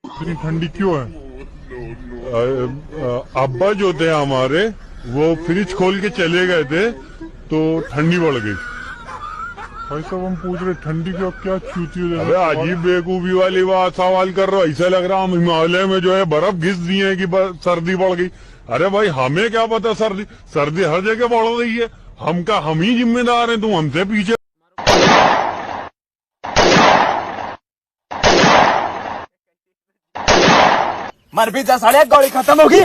इतनी ठंडी क्यों है? अब्बा जो थे हमारे वो फ्रिज खोल के चले गए थे तो ठंडी बढ़ गई। भाई साहब हम पूछ रहे ठंडी क्यों, क्या छूती हो? अबे अजीब बेवकूफी वाली बात सवाल कर रहे हो। ऐसा लग रहा हम हिमालय में जो है बर्फ घिस दिए है कि सर्दी बढ़ गई। अरे भाई हमें क्या पता, सर्दी हर जगह बढ़ रही है। हम ही जिम्मेदार हैं, तुम हमसे पीछे। मर भी जा साले, गोली खत्म होगी।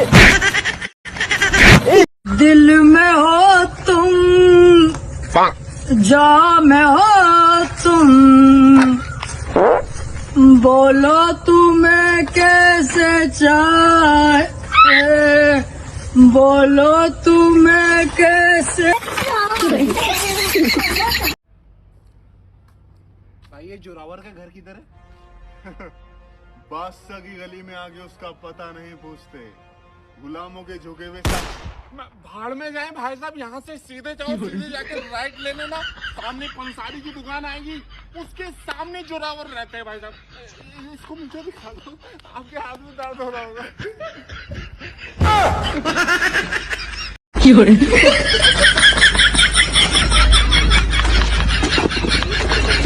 दिल में हो तुम, जा में हो तुम, बोलो तुम्हें कैसे चाहे, बोलो तुम्हें कैसे। भाई ये जोरावर का घर किधर है? बादशाह की गली में आगे उसका पता नहीं पूछते, गुलामों के झुके हुए भाड़ में जाए भाई साहब। यहाँ से सीधे जाओ, सीधे जाके राइट ले लेना, सामने पंसारी की दुकान आएगी, उसके सामने जोरावर रहते हैं भाई साहब। इसको मुझे भी खा दो, आपके हाथ में दर्द हो रहा होगा।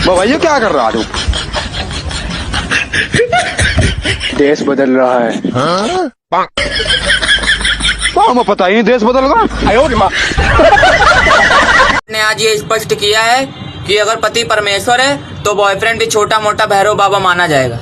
भैया क्या कर रहा है? देश बदल रहा है। हाँ? हमें पता ही नहीं देश बदल गया। ने आज ये स्पष्ट किया है कि अगर पति परमेश्वर है तो बॉयफ्रेंड भी छोटा मोटा भैरव बाबा माना जाएगा।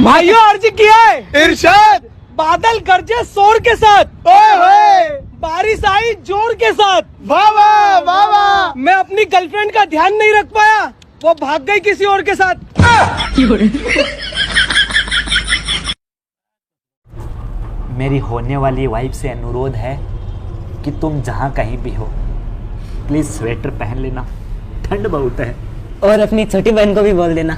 भाइयों अर्ज किया है इरशाद, बादल गरजे शोर के साथ, ओए बारिश आई जोर के साथ, वाह वाह वाह वाह। मैं अपनी गर्लफ्रेंड का ध्यान नहीं रख पाया, वो भाग गई किसी और के साथ। मेरी होने वाली वाइफ से अनुरोध है कि तुम जहाँ कहीं भी हो प्लीज स्वेटर पहन लेना, ठंड बहुत है। और अपनी छोटी बहन को भी बोल देना।